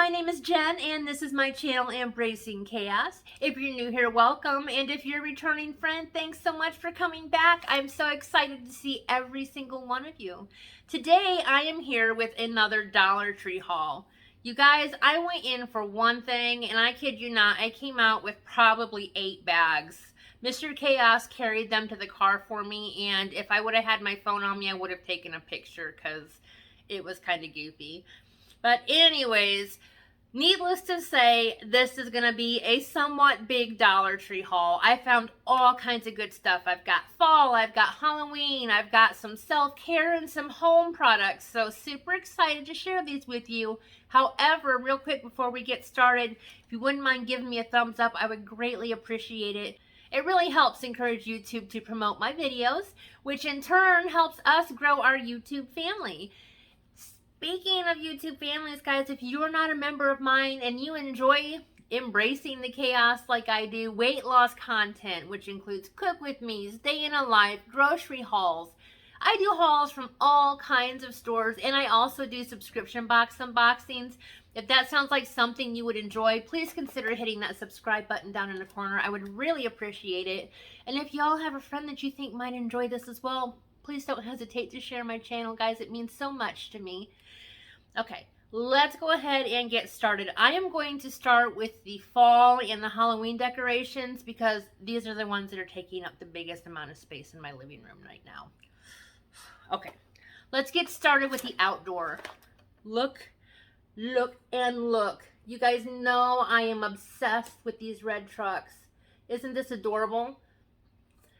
my name is Jen, and this is my channel, Embracing Chaos. If you're new here, welcome, and if you're a returning friend, thanks so much for coming back. I'm so excited to see every single one of you. Today, I am here with another Dollar Tree haul. You guys, I went in for one thing, and I kid you not, I came out with probably 8 bags. Mr. Chaos carried them to the car for me, and if I would have had my phone on me, I would have taken a picture because it was kind of goofy. But anyways, needless to say, this is going to be a somewhat big Dollar Tree haul. I found all kinds of good stuff. I've got fall, I've got Halloween, I've got some self-care and some home products. So super excited to share these with you. However, real quick before we get started, if you wouldn't mind giving me a thumbs up, I would greatly appreciate it. It really helps encourage YouTube to promote my videos, which in turn helps us grow our YouTube family. Speaking of YouTube families, guys, if you're not a member of mine and you enjoy embracing the chaos like I do, weight loss content, which includes cook with me's, day in a life, grocery hauls. I do hauls from all kinds of stores, and I also do subscription box unboxings. If that sounds like something you would enjoy, please consider hitting that subscribe button down in the corner. I would really appreciate it. And if y'all have a friend that you think might enjoy this as well, please don't hesitate to share my channel, guys. It means so much to me. Okay, let's go ahead and get started. I am going to start with the fall and the Halloween decorations because these are the ones that are taking up the biggest amount of space in my living room right now. Okay, let's get started with the outdoor. Look, and look. You guys know I am obsessed with these red trucks. Isn't this adorable?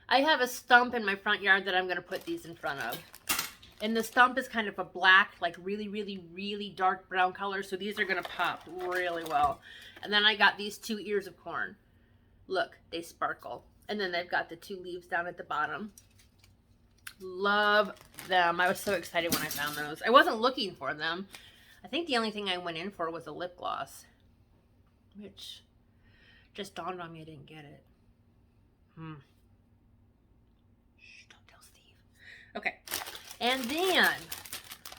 I have a stump in my front yard that I'm going to put these in front of. And the stump is kind of a black, like really dark brown color. So these are going to pop really well. And then I got these 2 ears of corn. Look, they sparkle. And then they've got the 2 leaves down at the bottom. Love them. I was so excited when I found those. I wasn't looking for them. I think the only thing I went in for was a lip gloss. Which just dawned on me I didn't get it. Shh, don't tell Steve. Okay. And then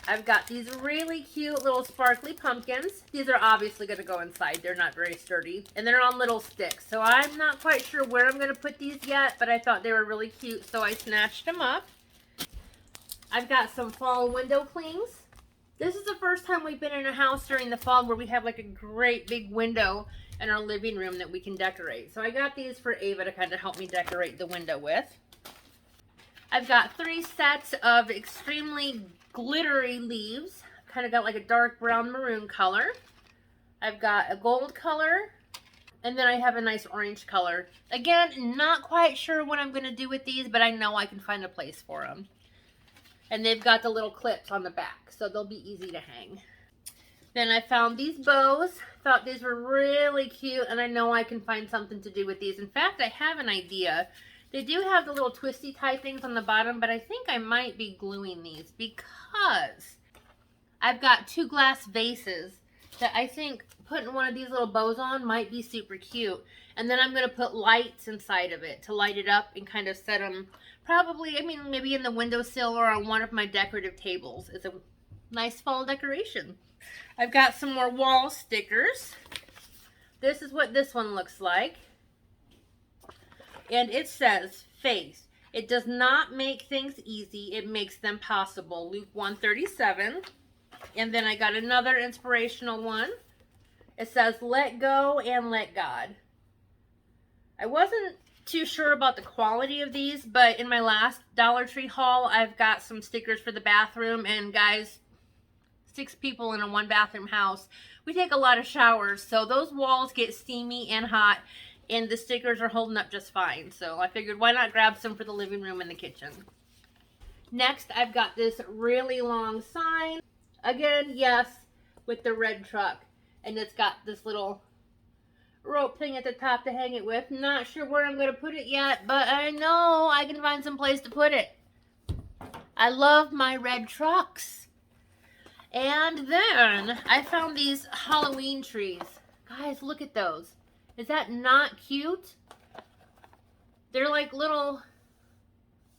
I've got these really cute little sparkly pumpkins. These are obviously going to go inside. They're not very sturdy. And they're on little sticks. So I'm not quite sure where I'm going to put these yet, but I thought they were really cute, so I snatched them up. I've got some fall window clings. This is the first time we've been in a house during the fall where we have like a great big window in our living room that we can decorate. So I got these for Ava to kind of help me decorate the window with. I've got 3 sets of extremely glittery leaves. Kind of got like a dark brown maroon color. I've got a gold color. And then I have a nice orange color. Again, not quite sure what I'm going to do with these, but I know I can find a place for them. And they've got the little clips on the back, so they'll be easy to hang. Then I found these bows. Thought these were really cute, and I know I can find something to do with these. In fact, I have an idea. They do have the little twisty tie things on the bottom, but I think I might be gluing these because I've got 2 glass vases that I think putting one of these little bows on might be super cute. And then I'm going to put lights inside of it to light it up and kind of set them probably, maybe in the windowsill or on one of my decorative tables. It's a nice fall decoration. I've got some more wall stickers. This is what this one looks like. And it says, faith. It does not make things easy. It makes them possible. Luke 1:37. And then I got another inspirational one. It says, let go and let God. I wasn't too sure about the quality of these, but in my last Dollar Tree haul, I've got some stickers for the bathroom. And guys, 6 people in a 1-bathroom house. We take a lot of showers, so those walls get steamy and hot. And the stickers are holding up just fine. So I figured, why not grab some for the living room and the kitchen. Next, I've got this really long sign. Again, yes, with the red truck. And it's got this little rope thing at the top to hang it with. Not sure where I'm going to put it yet, but I know I can find some place to put it. I love my red trucks. And then I found these Halloween trees. Guys, look at those. Is that not cute? They're like little,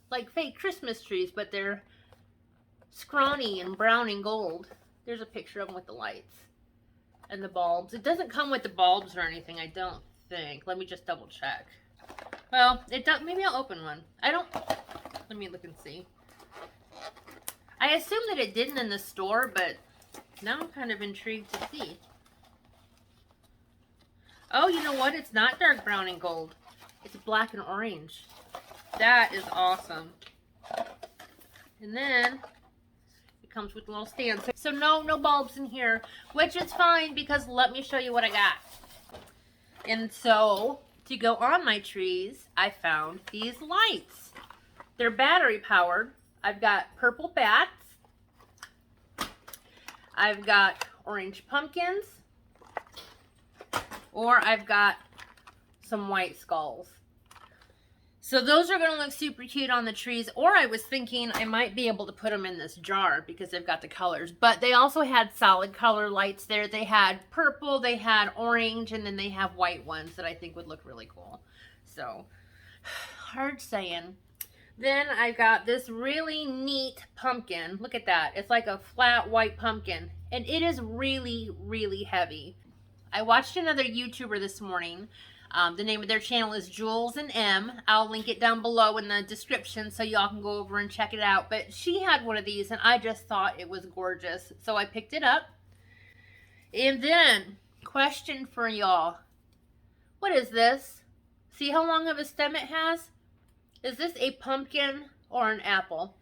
like fake Christmas trees, but they're scrawny and brown and gold. There's a picture of them with the lights. And the bulbs. It doesn't come with the bulbs or anything, I don't think. Let me just double check. Well, it does. Maybe I'll open one. I don't. Let me look and see. I assumed that it didn't in the store, but now I'm kind of intrigued to see. Oh, you know what? It's not dark brown and gold. It's black and orange. That is awesome. And then it comes with a little stand. So no bulbs in here, which is fine because let me show you what I got. And so to go on my trees, I found these lights. They're battery powered. I've got purple bats. I've got orange pumpkins. Or I've got some white skulls. So those are going to look super cute on the trees. Or I was thinking I might be able to put them in this jar because they've got the colors. But they also had solid color lights there. They had purple, they had orange, and then they have white ones that I think would look really cool. So, hard saying. Then I got this really neat pumpkin. Look at that. It's like a flat white pumpkin. And it is really, really heavy. I watched another YouTuber this morning. The name of their channel is Jewls and M. I'll link it down below in the description so y'all can go over and check it out. But she had one of these and I just thought it was gorgeous. So I picked it up. And then, question for y'all. What is this? See how long of a stem it has? Is this a pumpkin or an apple?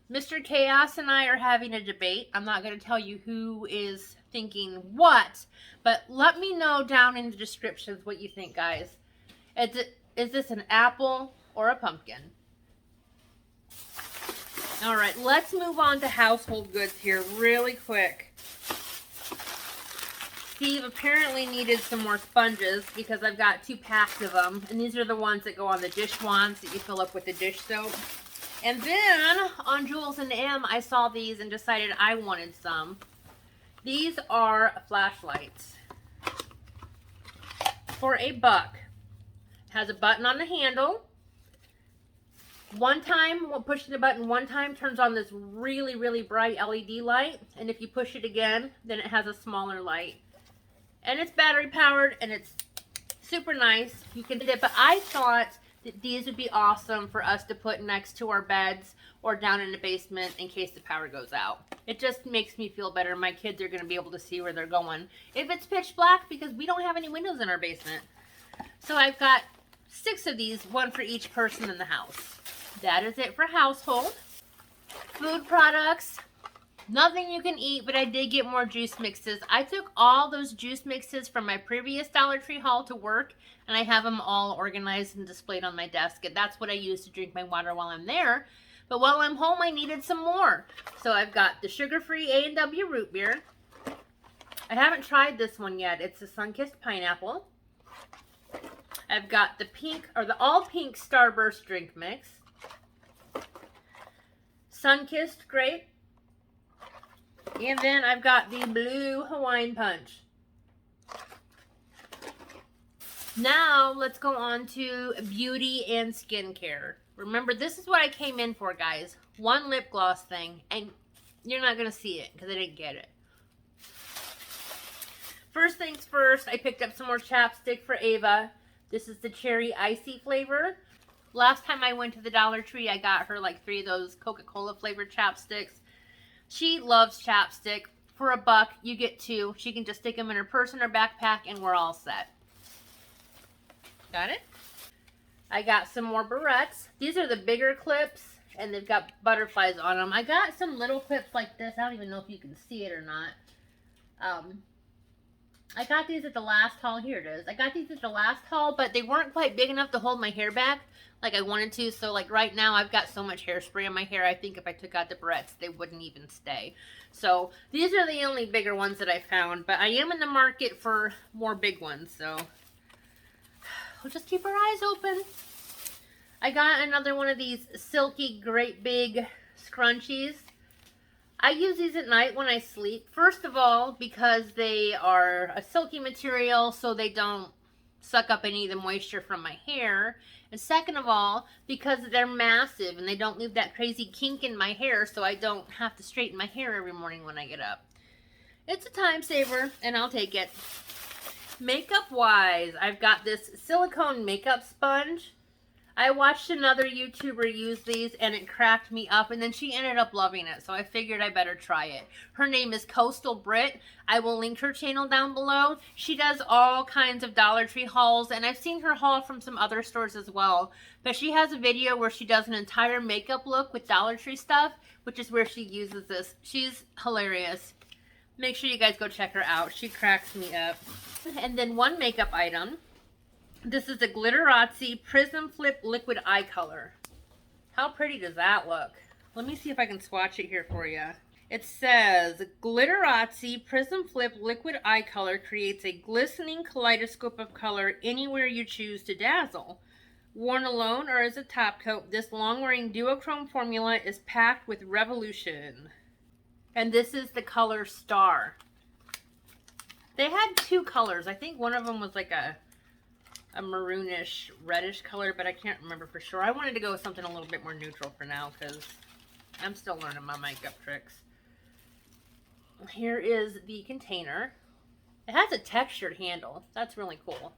Mr. Chaos and I are having a debate. I'm not going to tell you who is thinking what, but let me know down in the descriptions what you think, guys. Is this an apple or a pumpkin? All right, let's move on to household goods here really quick. Steve apparently needed some more sponges because I've got 2 packs of them. And these are the ones that go on the dish wands that you fill up with the dish soap. And then on Jewls and M, I saw these and decided I wanted some. These are flashlights for $1. Has a button on the handle. One time, pushing the button one time turns on this really, really bright LED light. And if you push it again, then it has a smaller light. And it's battery powered and it's super nice. You can do it, but I thought that these would be awesome for us to put next to our beds or down in the basement in case the power goes out. It just makes me feel better. My kids are going to be able to see where they're going if it's pitch black because we don't have any windows in our basement. So I've got 6 of these, one for each person in the house. That is it for household. Food products. Nothing you can eat, but I did get more juice mixes. I took all those juice mixes from my previous Dollar Tree haul to work, and I have them all organized and displayed on my desk. And that's what I use to drink my water while I'm there. But while I'm home, I needed some more. So I've got the sugar-free A&W root beer. I haven't tried this one yet. It's the sun-kissed pineapple. I've got the pink, or the all-pink Starburst drink mix. Sun-kissed grape. And then I've got the blue Hawaiian punch. Now let's go on to beauty and skincare. Remember, this is what I came in for, guys. One lip gloss thing, and you're not going to see it because I didn't get it. First things first, I picked up some more chapstick for Ava. This is the cherry icy flavor. Last time I went to the Dollar Tree, I got her like 3 of those Coca-Cola flavored chapsticks. She loves chapstick. For $1, you get 2. She can just stick them in her purse and her backpack, and we're all set. Got it? I got some more barrettes. These are the bigger clips, and they've got butterflies on them. I got some little clips like this. I don't even know if you can see it or not. I got these at the last haul. Here it is. I got these at the last haul, but they weren't quite big enough to hold my hair back like I wanted to. So like right now I've got so much hairspray in my hair, I think if I took out the barrettes, they wouldn't even stay. So these are the only bigger ones that I found, but I am in the market for more big ones. So we'll just keep our eyes open. I got another one of these silky great big scrunchies. I use these at night when I sleep. First of all, because they are a silky material, so they don't suck up any of the moisture from my hair. And second of all, because they're massive and they don't leave that crazy kink in my hair, so I don't have to straighten my hair every morning when I get up. It's a time saver, and I'll take it. Makeup wise, I've got this silicone makeup sponge. I watched another YouTuber use these and it cracked me up, and then she ended up loving it, so I figured I better try it. Her name is CoastalBritt. I will link her channel down below. She does all kinds of Dollar Tree hauls, and I've seen her haul from some other stores as well. But she has a video where she does an entire makeup look with Dollar Tree stuff, which is where she uses this. She's hilarious. Make sure you guys go check her out. She cracks me up. And then one makeup item. This is a Glitterazzi Prism Flip Liquid Eye Color. How pretty does that look? Let me see if I can swatch it here for you. It says, Glitterazzi Prism Flip Liquid Eye Color creates a glistening kaleidoscope of color anywhere you choose to dazzle. Worn alone or as a top coat, this long-wearing duochrome formula is packed with revolution. And this is the color Star. They had two colors. I think one of them was like a maroonish reddish color, but I can't remember for sure. I wanted to go with something a little bit more neutral for now because I'm still learning my makeup tricks. Here is the container. It has a textured handle. That's really cool.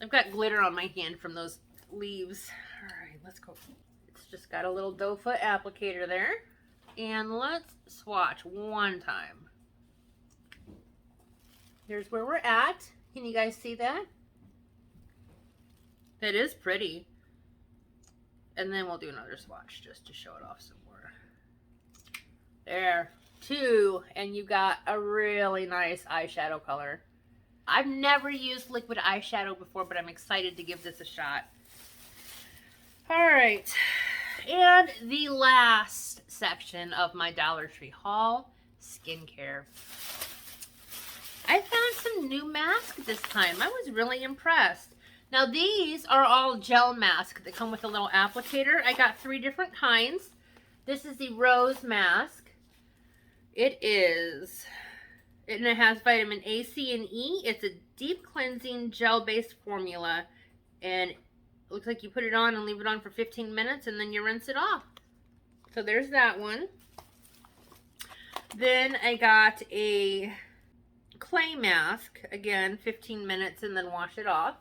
I've got glitter on my hand from those leaves. All right, let's go. It's just got a little doe foot applicator there. And let's swatch one time. Here's where we're at. Can you guys see that? That is pretty. And then we'll do another swatch just to show it off some more. There. Two. And you got a really nice eyeshadow color. I've never used liquid eyeshadow before, but I'm excited to give this a shot. Alright. And the last section of my Dollar Tree haul, skincare. I found some new masks this time. I was really impressed. Now these are all gel masks that come with a little applicator. I got 3 different kinds. This is the rose mask. And it has vitamin A, C, and E. It's a deep cleansing gel-based formula. And it looks like you put it on and leave it on for 15 minutes and then you rinse it off. So there's that one. Then I got a clay mask. Again, 15 minutes and then wash it off.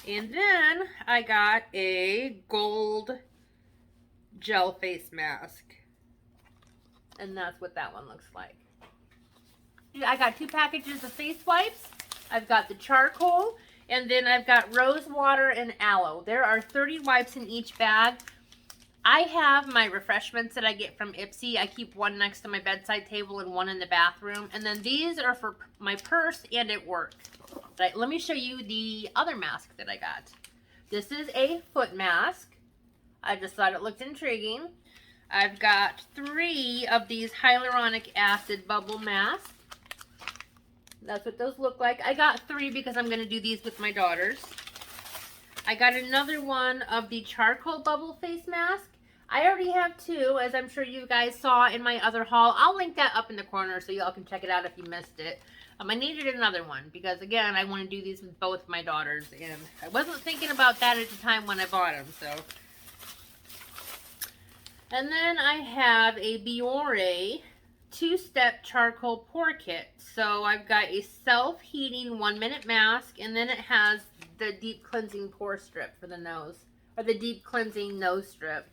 And then I got a gold gel face mask. And that's what that one looks like. I got 2 packages of face wipes. I've got the charcoal. And then I've got rose water and aloe. There are 30 wipes in each bag. I have my refreshments that I get from Ipsy. I keep one next to my bedside table and one in the bathroom. And then these are for my purse and at work. Right, let me show you the other mask that I got. This is a foot mask. I just thought it looked intriguing. I've got 3 of these hyaluronic acid bubble masks. That's what those look like. I got 3 because I'm going to do these with my daughters. I got another one of the charcoal bubble face mask. I already have 2, as I'm sure you guys saw in my other haul. I'll link that up in the corner so y'all can check it out if you missed it. I needed another one because, again, I want to do these with both my daughters. And I wasn't thinking about that at the time when I bought them, so. And then I have a Biore 2-step charcoal pore kit. So I've got a self-heating 1-minute mask, and then it has the deep cleansing pore strip for the nose, or the deep cleansing nose strip.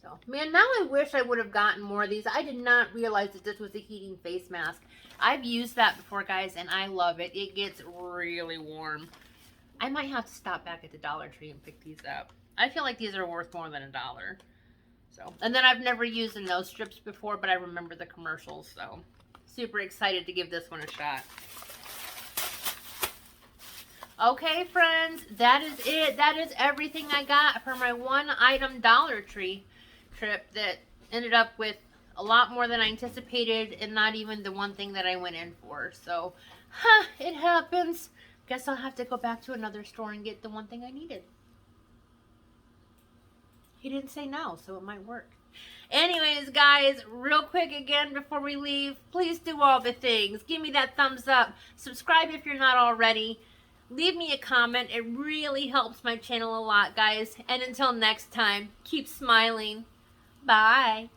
So, man, now I wish I would have gotten more of these. I did not realize that this was a heating face mask. I've used that before, guys, and I love it. It gets really warm. I might have to stop back at the Dollar Tree and pick these up. I feel like these are worth more than $1. So, and then I've never used the nose strips before, but I remember the commercials, so super excited to give this one a shot. Okay, friends, that is it. That is everything I got for my 1-item Dollar Tree trip that ended up with a lot more than I anticipated and not even the one thing that I went in for. So, it happens. Guess I'll have to go back to another store and get the one thing I needed. He didn't say no, so it might work. Anyways, guys, real quick again before we leave, please do all the things. Give me that thumbs up. Subscribe if you're not already. Leave me a comment. It really helps my channel a lot, guys. And until next time, keep smiling. Bye.